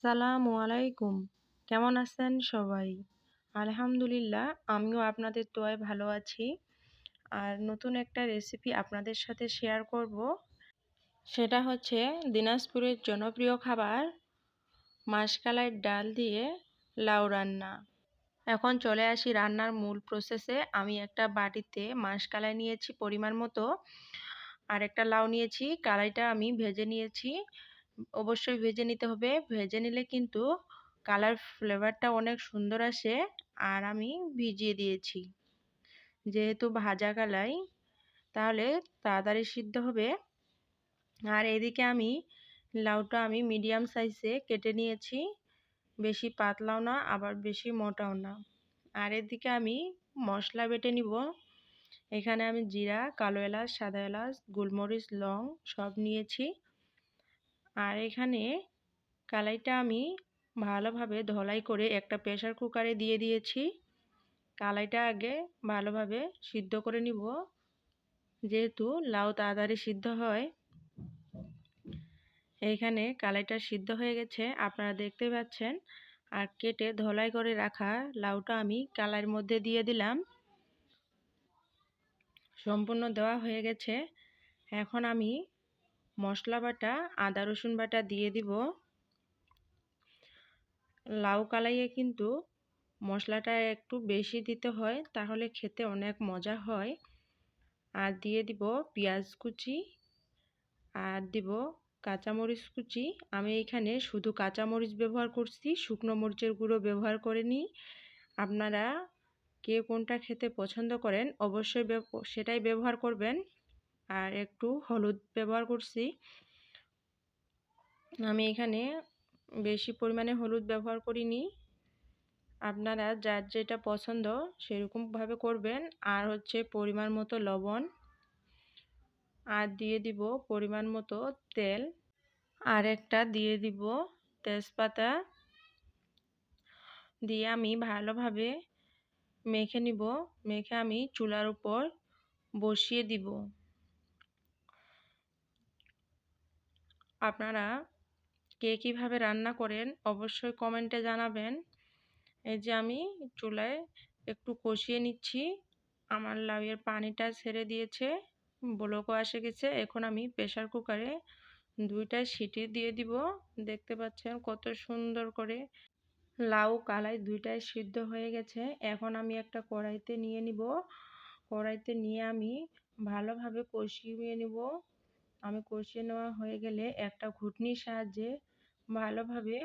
আসসালামু আলাইকুম। কেমন আছেন সবাই? আলহামদুলিল্লাহ, আমিও আপনাদের দোয়ায় ভালো আছি। আর নতুন একটা রেসিপি আপনাদের সাথে শেয়ার করব। সেটা হচ্ছে দিনাজপুরের জনপ্রিয় খাবার মাশকালাইর ডাল দিয়ে লাউ রান্না। এখন চলে আসি রান্নার মূল প্রসেসে। আমি একটা বাটিতে মাশকালাই নিয়েছি পরিমাণ মতো, আর একটা লাউ নিয়েছি। কালাইটা আমি ভেজে নিয়েছি। অবশ্যই ভেজে নিতে হবে। ভেজে নিলে কিন্তু কালার ফ্লেভারটা অনেক সুন্দর আসে। আর আমি ভিজিয়ে দিয়েছি, যেহেতু ভাজা কালাই তাহলে তাড়াতাড়ি সিদ্ধ হবে। আর এদিকে আমি লাউটা মিডিয়াম সাইজে কেটে নিয়েছি, বেশি পাতলাও না আবার বেশি মোটাও না। আর এদিকে আমি মশলা বেটে নিব। এখানে আমি জিরা, কালো এলাচ, সাদা এলাচ, গোলমরিচ, লং সব নিয়েছি। আর এখানে কালাইটা আমি ভালোভাবে ধলাই করে একটা প্রেসার কুকারে দিয়ে দিয়েছি। কালাইটা আগে ভালোভাবে সিদ্ধ করে নিব, যেহেতু লাউ তাড়াতাড়ি সিদ্ধ হয়। এইখানে কালাইটা সিদ্ধ হয়ে গেছে, আপনারা দেখতে পাচ্ছেন। আর কেটে ধলাই করে রাখা লাউটা আমি কালাইয়ের মধ্যে দিয়ে দিলাম। সম্পূর্ণ দেওয়া হয়ে গেছে। এখন আমি মশলা বাটা, আদা রসুন বাটা দিয়ে দিব। লাউ কালাইয়ে কিন্তু মশলাটা একটু বেশি দিতে হয়, তাহলে খেতে অনেক মজা হয়। আর দিয়ে দিব পেঁয়াজ কুচি, আর দিব কাঁচামরিচ কুচি। আমি এখানে শুধু কাঁচামরিচ ব্যবহার করছি, শুকনো মরিচের গুঁড়ো ব্যবহার করিনি। আপনারা কে কোনটা খেতে পছন্দ করেন অবশ্যই সেটাই ব্যবহার করবেন। আর একটু হলুদ ব্যবহার করছি। আমি এখানে বেশি পরিমাণে হলুদ ব্যবহার করিনি। আপনারা যার যেটা পছন্দ সেরকমভাবে করবেন। আর হচ্ছে পরিমাণ মতো লবণ, আর দিয়ে দিব পরিমাণ মতো তেল, আর একটা দিয়ে দিব তেজপাতা দিয়ে আমি ভালোভাবে মেখে নিব। মেখে আমি চুলার উপর বসিয়ে দিব। আপনারা কে কীভাবে রান্না করেন অবশ্যই কমেন্টে জানাবেন। এই যে আমি চুলায় একটু কষিয়ে নিচ্ছি। আমার লাউয়ের পানিটা ছেড়ে দিয়েছে, বলকও এসে গেছে। এখন আমি প্রেসার কুকারে 2টা সিটি দিয়ে দিব। দেখতে পাচ্ছেন কত সুন্দর করে লাউ কালাই 2টাই সিদ্ধ হয়ে গেছে। এখন আমি একটা কড়াইতে নিয়ে নিব। কড়াইতে নিয়ে আমি ভালোভাবে কষিয়ে নিব। আমি কষিয়ে নেওয়া হয়ে গেলে একটা ঘুটনির সাহায্যে ভালোভাবে